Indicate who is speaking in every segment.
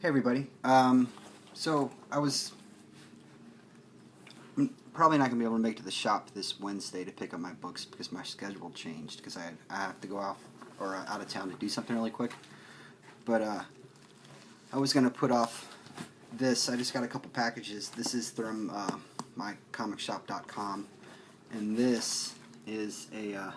Speaker 1: Hey everybody. So I'm probably not gonna be able to make it to the shop this Wednesday to pick up my books because my schedule changed because I have to go off or out of town to do something really quick. But I was gonna put off this. I just got a couple packages. This is from mycomicshop.com, and this is a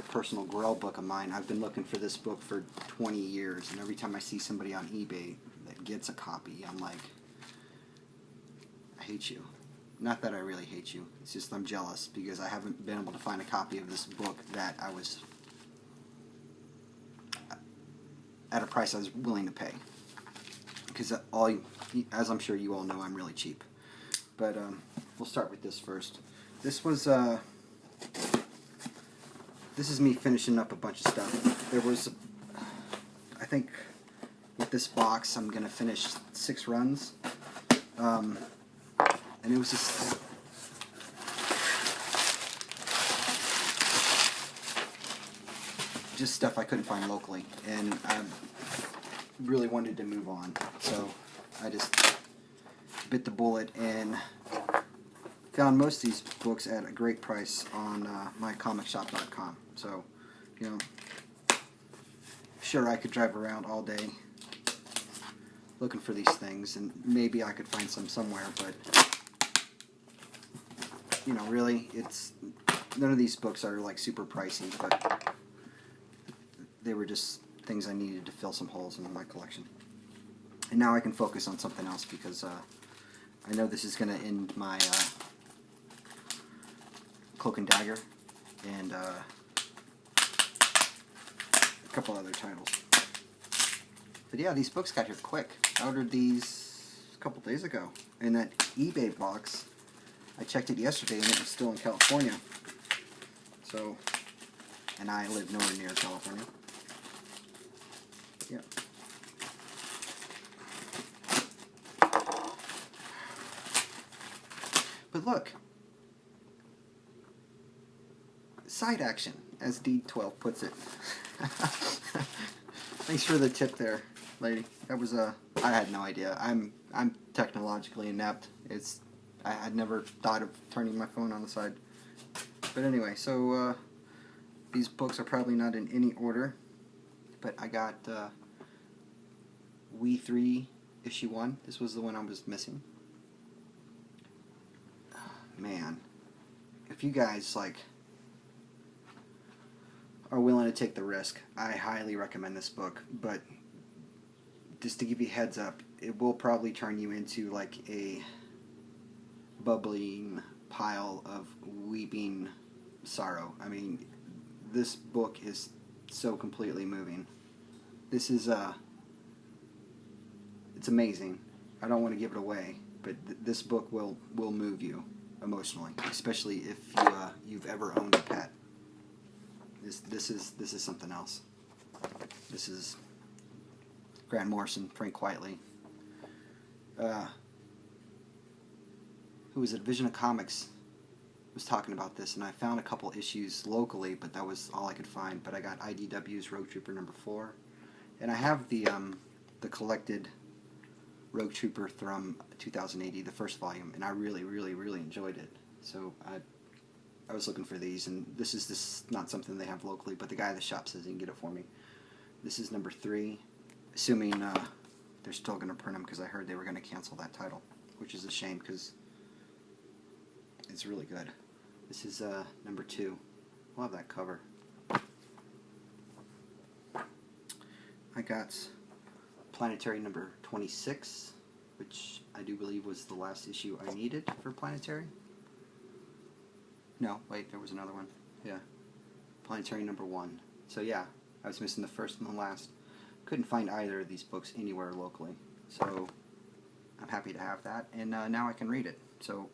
Speaker 1: personal Grail book of mine. I've been looking for this book for 20 years, and every time I see somebody on eBay that gets a copy, I'm like, I hate you. Not that I really hate you. It's just I'm jealous because I haven't been able to find a copy of this book that I was at a price I was willing to pay. Because as I'm sure you all know, I'm really cheap. But we'll start with this first. This is me finishing up a bunch of stuff. There was, I think, with this box, I'm going to finish 6 runs. And it was just stuff I couldn't find locally. And I really wanted to move on. So I just bit the bullet and found most of these books at a great price on mycomicshop.com. So, you know, sure, I could drive around all day looking for these things, and maybe I could find some somewhere, but, you know, really, none of these books are, like, super pricey, but they were just things I needed to fill some holes in my collection. And now I can focus on something else because I know this is going to end my Cloak and Dagger and a couple other titles. But yeah, these books got here quick. I ordered these a couple days ago. And that eBay box, I checked it yesterday and it was still in California. So, and I live nowhere near California. Yeah. But look. Side action, as D12 puts it. Thanks for the tip there, lady. That was I had no idea. I'm technologically inept. I had never thought of turning my phone on the side. But anyway, so these books are probably not in any order, but I got We 3 issue 1. This was the one I was missing. Man, if you guys are willing to take the risk, I highly recommend this book. But just to give you a heads up, it will probably turn you into like a bubbling pile of weeping sorrow. I mean, this book is so completely moving. This is it's amazing. I don't want to give it away, but this book will move you emotionally, especially if you've ever owned a pet. This is something else. This is Grant Morrison, Frank Quitely. Who was at Vision of Comics was talking about this, and I found a couple issues locally, but that was all I could find. But I got IDW's Rogue Trooper number 4, and I have the collected Rogue Trooper from 2080, the first volume, and I really, really, really enjoyed it. So I was looking for these, and this is not something they have locally, but the guy at the shop says he can get it for me. This is number 3, assuming they're still going to print them, because I heard they were going to cancel that title, which is a shame, because it's really good. This is number 2. Love that cover. I got Planetary number 26, which I do believe was the last issue I needed for Planetary. No, wait, there was another one. Yeah. Planetary number 1. So yeah, I was missing the first and the last. Couldn't find either of these books anywhere locally. So I'm happy to have that, and now I can read it. So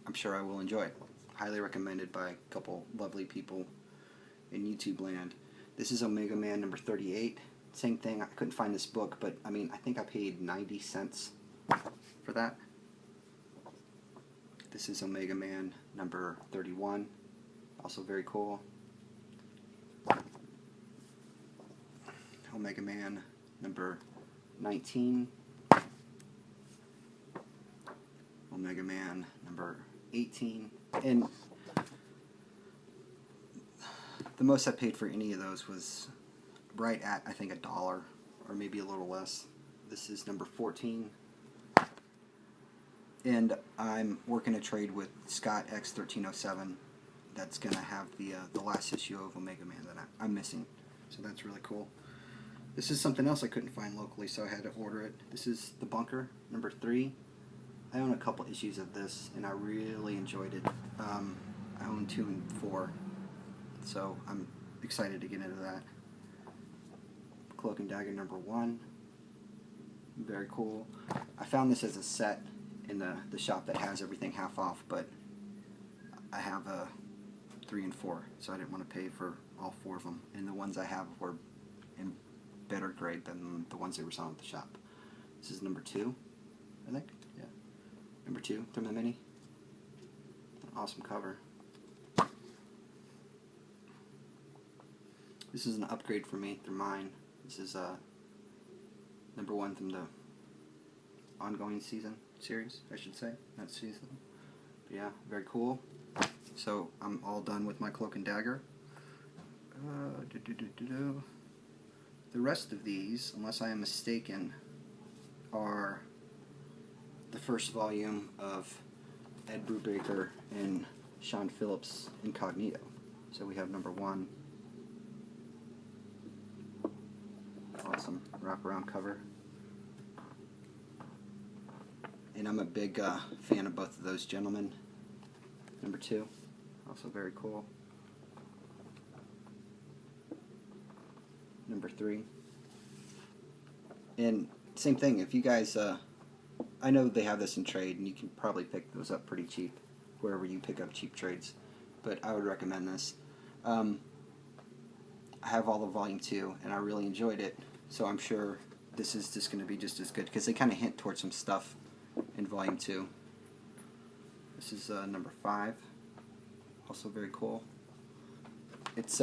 Speaker 1: I'm sure I will enjoy it. Highly recommended by a couple lovely people in YouTube land. This is Omega Man number 38. Same thing, I couldn't find this book, but I mean, I think I paid 90 cents for that. This is Omega Man number 31, also very cool. Omega Man number 19, Omega Man number 18, and the most I paid for any of those was right at, I think, $1 or maybe a little less. This is number 14, and I'm working a trade with Scott X1307 that's going to have the last issue of Omega Man that I'm missing, so that's really cool. This is something else I couldn't find locally, so I had to order it. This is The Bunker, number 3. I own a couple issues of this, and I really enjoyed it. I own 2 and 4, so I'm excited to get into that. Cloak and Dagger number 1. Very cool. I found this as a set in the shop that has everything half off, but I have 3 and 4, so I didn't want to pay for all 4 of them. And the ones I have were in better grade than the ones they were selling at the shop. This is number 2, I think. Yeah, number 2 from the mini. Awesome cover. This is an upgrade for me through mine. This is number 1 from the ongoing series, I should say, not season. But yeah, very cool. So I'm all done with my Cloak and Dagger. The rest of these, unless I am mistaken, are the first volume of Ed Brubaker and Sean Phillips' Incognito. So we have number 1. Awesome wraparound cover. And I'm a big fan of both of those gentlemen. Number 2, also very cool. Number 3. And same thing, if you guys, I know they have this in trade, and you can probably pick those up pretty cheap wherever you pick up cheap trades, but I would recommend this. I have all of Volume 2, and I really enjoyed it, so I'm sure this is just going to be just as good, because they kind of hint towards some stuff in Volume 2. This is number 5, also very cool. It's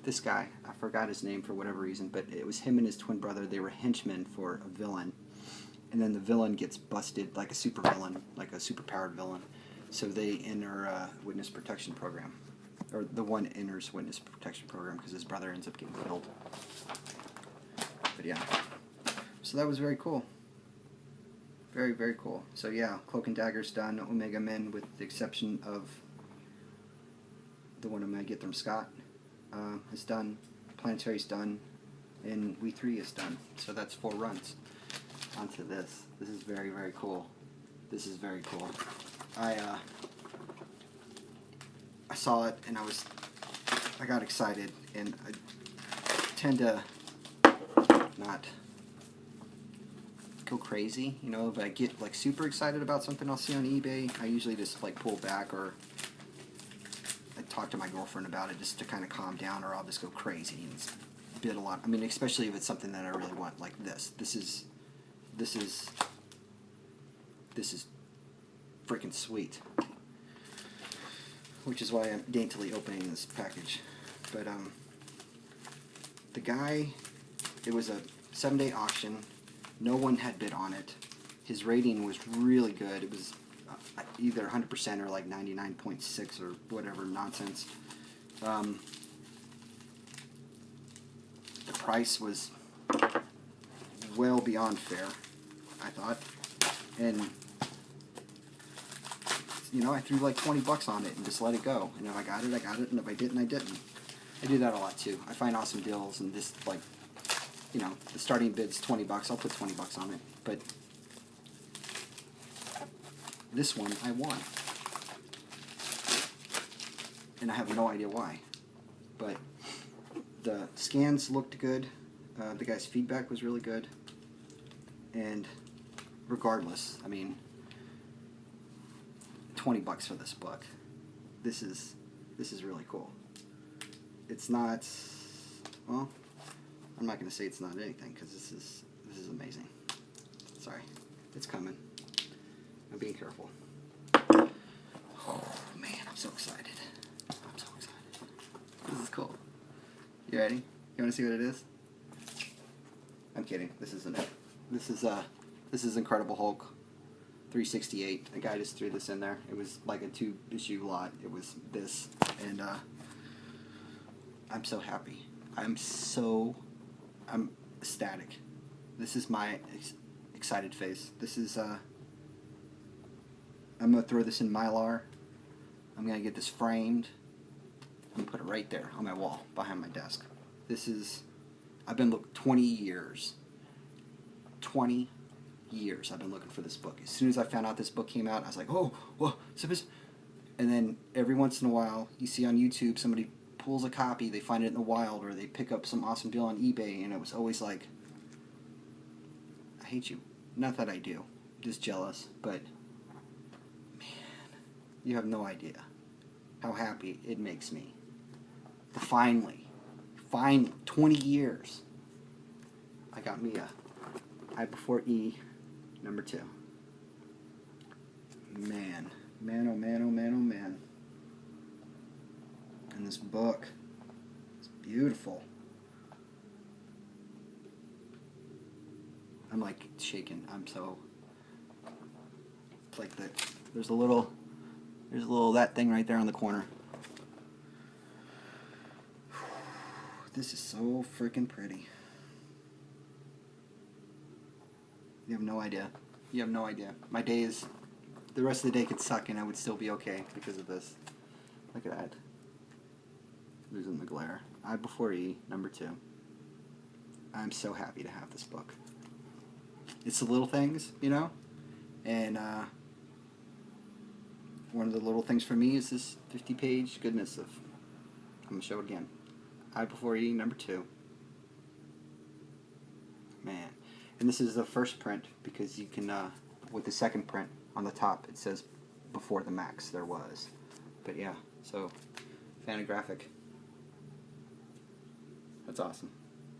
Speaker 1: this guy, I forgot his name for whatever reason, but it was him and his twin brother. They were henchmen for a villain, and then the villain gets busted, like a super villain, like a super powered villain. So they enter witness protection program, or the one enters witness protection program because his brother ends up getting killed. But yeah, so that was very cool. Very, very cool. So yeah, Cloak and Dagger's done. Omega Men, with the exception of the one I'm going to get from Scott, is done. Planetary's done. And We 3 is done. So that's 4 runs. Onto this. This is very, very cool. This is very cool. I saw it and I got excited, and I tend to not go crazy, you know. If I get like super excited about something I'll see on eBay, I usually just like pull back, or I talk to my girlfriend about it just to kind of calm down, or I'll just go crazy and bid a lot. I mean, especially if it's something that I really want, like this. This is freaking sweet, which is why I'm daintily opening this package. But the guy, it was a 7-day auction. No one had bid on it. His rating was really good. It was either 100% or like 99.6 or whatever nonsense. The price was well beyond fair, I thought. And you know, I threw like 20 bucks on it and just let it go. And if I got it, I got it, and if I didn't, I didn't. I do that a lot too. I find awesome deals, and just like, you know, the starting bid's 20 bucks, I'll put 20 bucks on it. But this one, I won. And I have no idea why. But the scans looked good. The guy's feedback was really good. And regardless, I mean, 20 bucks for this book. This is really cool. It's not, well, I'm not going to say it's not anything, because this is amazing. Sorry, it's coming. I'm being careful. Oh man, I'm so excited. I'm so excited. This is cool. You ready? You want to see what it is? I'm kidding. This isn't it. This is Incredible Hulk 368. A guy just threw this in there. It was like a 2-issue lot. It was this, and I'm so happy. I'm ecstatic. This is my excited face. This is I'm gonna throw this in Mylar. I'm gonna get this framed. I'm gonna put it right there on my wall behind my desk. This is, I've been looking 20 years. 20 years I've been looking for this book. As soon as I found out this book came out, I was like, oh, whoa, and then every once in a while, you see on YouTube somebody pulls a copy, they find it in the wild, or they pick up some awesome deal on eBay, and it was always like, I hate you. Not that I do, just jealous, but man, you have no idea how happy it makes me. Finally, 20 years, I got me a I before E #2. Man, oh man, oh man, oh man. And this book, it's beautiful. I'm like shaking. I'm so, it's like there's a little that thing right there on the corner. This is so freaking pretty. You have no idea. You have no idea. My day is, the rest of the day could suck and I would still be okay because of this. Look at that. Losing the glare. I before E, #2. I'm so happy to have this book. It's the little things, you know? And one of the little things for me is this 50-page goodness of, I'm going to show it again. I before E, #2. Man. And this is the first print because you can, with the second print on the top, it says before the max there was. But yeah, so Fantagraphic. That's awesome.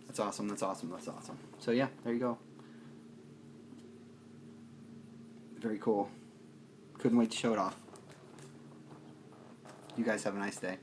Speaker 1: That's awesome, that's awesome, that's awesome. So yeah, there you go. Very cool. Couldn't wait to show it off. You guys have a nice day.